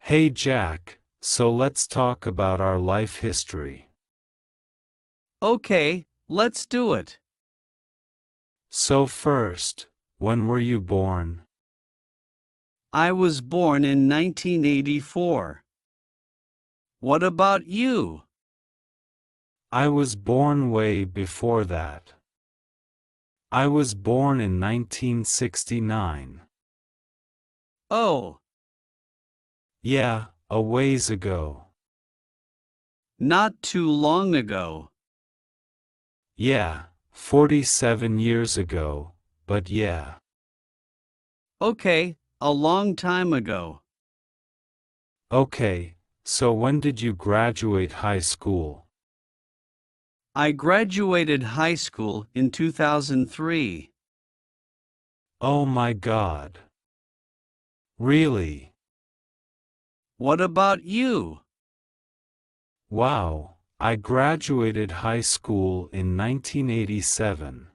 Hey Jack, so let's talk about our life history. Okay, let's do it. So first, when were you born? I was born in 1984. What about you? I was born way before that. I was born in 1969. Oh, Yeah, a ways ago. not too long ago. Yeah, 47 years ago, but yeah. Okay, a long time ago. Okay, so when did you graduate high school? I graduated high school in 2003. Oh my God. Really? What about you? Wow, I graduated high school in 1987.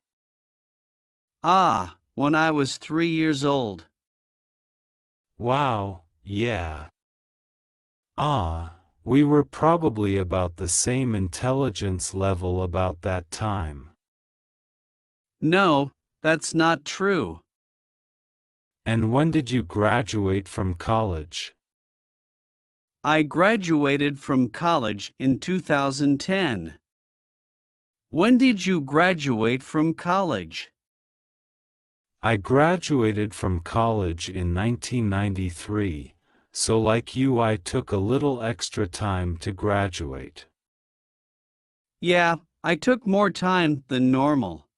Ah, when I was 3 years old. Wow, yeah. Ah, we were probably about the same intelligence level about that time. No, that's not true. And when did you graduate from college? I graduated from college in 2010. When did you graduate from college? I graduated from college in 1993, so like you I took a little extra time to graduate. Yeah, I took more time than normal.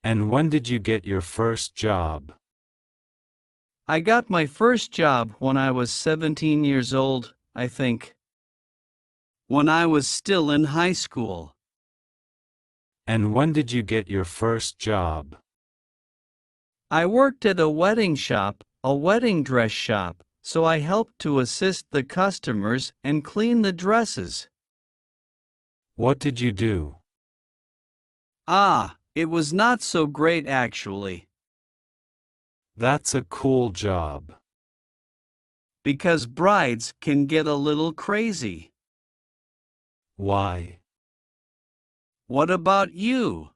And when did you get your first job? I got my first job when I was 17 years old, I think. When I was still in high school. And when did you get your first job? I worked at a wedding shop, a wedding dress shop, so I helped to assist the customers and clean the dresses. What did you do? Ah, it was not so great actually. That's a cool job. Because brides can get a little crazy. Why? What about you?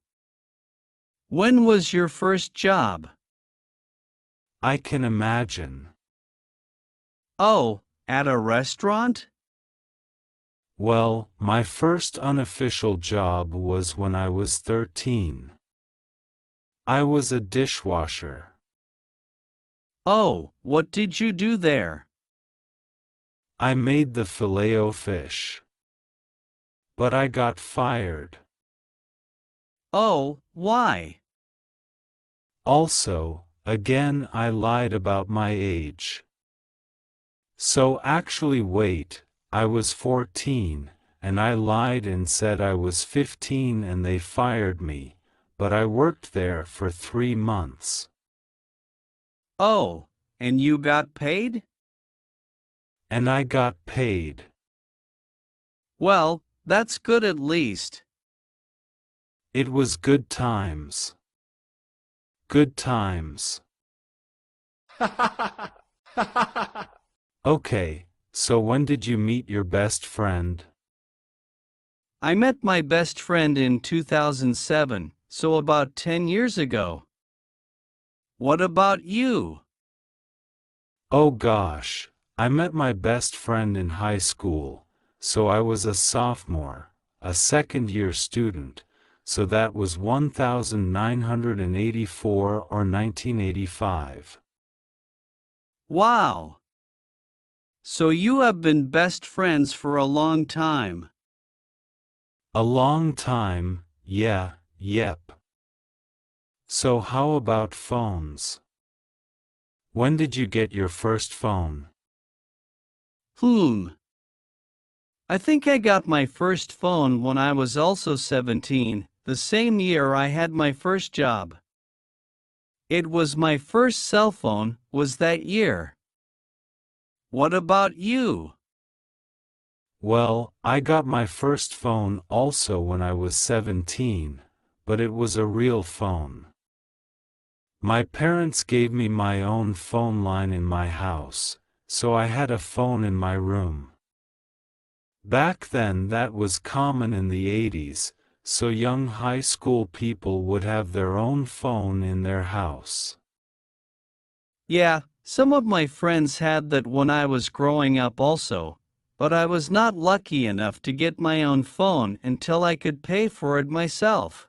When was your first job? I can imagine. Oh, at a restaurant? Well, my first unofficial job was when I was 13. I was a dishwasher. Oh, what did you do there? I made the filet-o-fish. But I got fired. Oh, why? Also, again I lied about my age. So actually wait, I was 14, and I lied and said I was 15 and they fired me, but I worked there for 3 months. Oh, and you got paid? And I got paid. Well, that's good at least. It was good times. Good times. Okay, so when did you meet your best friend? I met my best friend in 2007, so about 10 years ago. What about you? Oh gosh, I met my best friend in high school, so I was a sophomore, a second-year student, so that was 1984 or 1985. Wow! So you have been best friends for a long time. A long time, yeah, yep. So how about phones? When did you get your first phone? Hmm. I think I got my first phone when I was also 17, the same year I had my first job. It was my first cell phone, was that year. What about you? Well, I got my first phone also when I was 17, but it was a real phone. My parents gave me my own phone line in my house, so I had a phone in my room. Back then that was common in the 80s, so young high school people would have their own phone in their house. Yeah, some of my friends had that when I was growing up also, but I was not lucky enough to get my own phone until I could pay for it myself.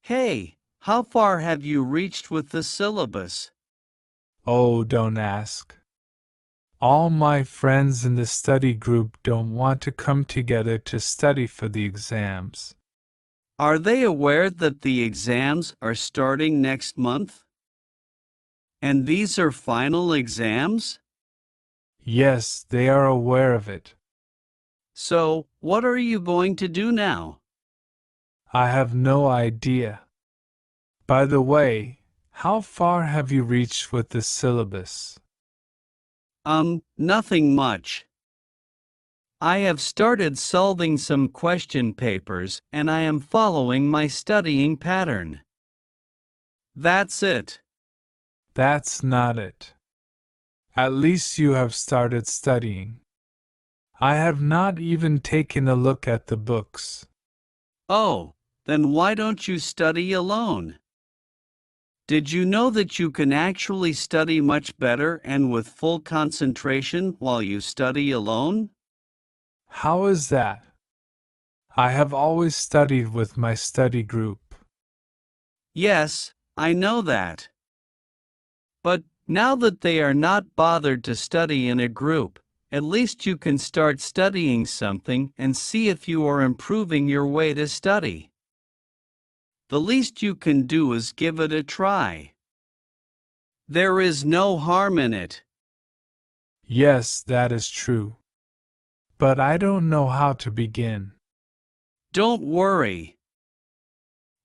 Hey, how far have you reached with the syllabus? Oh, don't ask. All my friends in the study group don't want to come together to study for the exams. Are they aware that the exams are starting next month? And these are final exams? Yes, they are aware of it. So, what are you going to do now? I have no idea. By the way, how far have you reached with the syllabus? Nothing much. I have started solving some question papers and I am following my studying pattern. That's it. That's not it. At least you have started studying. I have not even taken a look at the books. Oh, then why don't you study alone? Did you know that you can actually study much better and with full concentration while you study alone? How is that? I have always studied with my study group. Yes, I know that. But now that they are not bothered to study in a group, at least you can start studying something and see if you are improving your way to study. The least you can do is give it a try. There is no harm in it. Yes, that is true. But I don't know how to begin. Don't worry.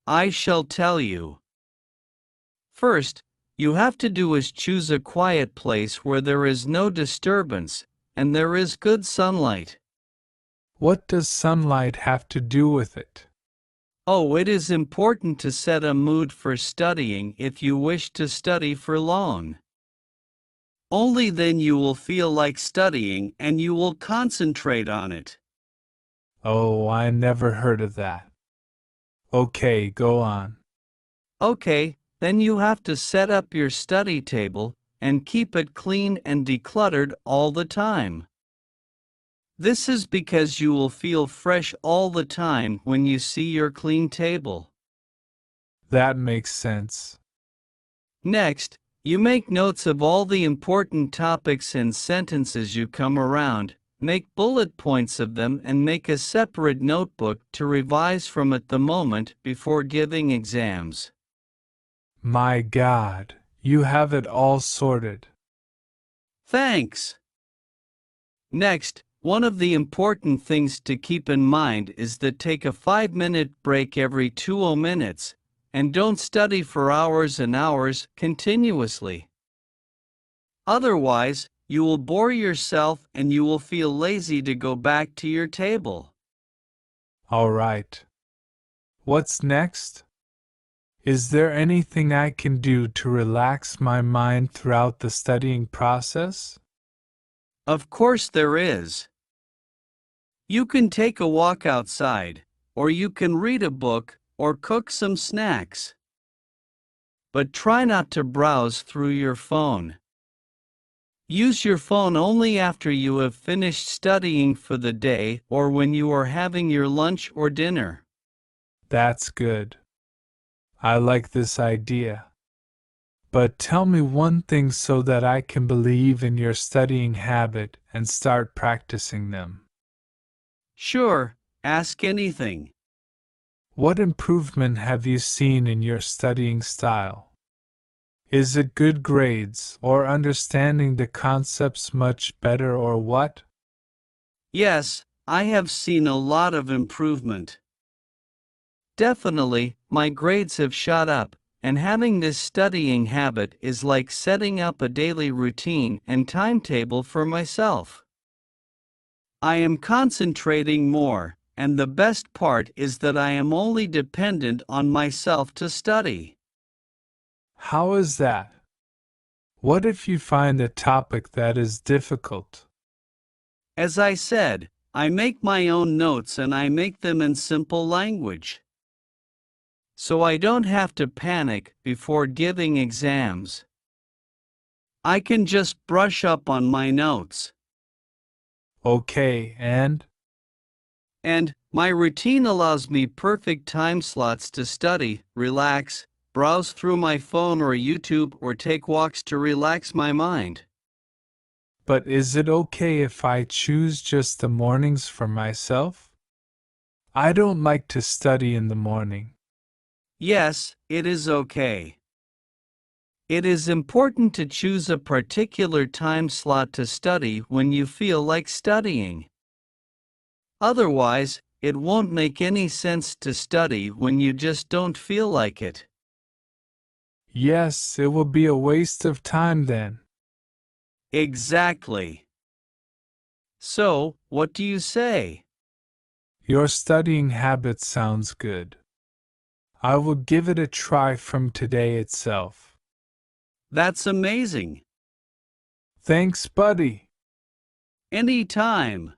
I shall tell you. First, you have to do is choose a quiet place where there is no disturbance and there is good sunlight. What does sunlight have to do with it? Oh, it is important to set a mood for studying if you wish to study for long. Only then you will feel like studying and you will concentrate on it. Oh, I never heard of that. Okay, go on. Okay, then you have to set up your study table and keep it clean and decluttered all the time. This is because you will feel fresh all the time when you see your clean table. That makes sense. Next, you make notes of all the important topics and sentences you come around, make bullet points of them and make a separate notebook to revise from at the moment before giving exams. My God, you have it all sorted. Thanks! Next, one of the important things to keep in mind is that take a 5-minute break every 20 minutes, and don't study for hours and hours continuously. Otherwise, you will bore yourself and you will feel lazy to go back to your table. All right. What's next? Is there anything I can do to relax my mind throughout the studying process? Of course there is. You can take a walk outside, or you can read a book, or cook some snacks. But try not to browse through your phone. Use your phone only after you have finished studying for the day or when you are having your lunch or dinner. That's good. I like this idea. But tell me one thing so that I can believe in your studying habit and start practicing them. Sure, ask anything. What improvement have you seen in your studying style? Is it good grades or understanding the concepts much better or what? Yes, I have seen a lot of improvement. Definitely, my grades have shot up, and having this studying habit is like setting up a daily routine and timetable for myself. I am concentrating more, and the best part is that I am only dependent on myself to study. How is that? What if you find a topic that is difficult? As I said, I make my own notes and I make them in simple language. So I don't have to panic before giving exams. I can just brush up on my notes. Okay, and? And my routine allows me perfect time slots to study, relax, browse through my phone or YouTube, or take walks to relax my mind. But is it okay if I choose just the mornings for myself? I don't like to study in the morning. Yes, it is okay. It is important to choose a particular time slot to study when you feel like studying. Otherwise, it won't make any sense to study when you just don't feel like it. Yes, it will be a waste of time then. Exactly. So, what do you say? Your studying habit sounds good. I will give it a try from today itself. That's amazing. Thanks, buddy. Anytime.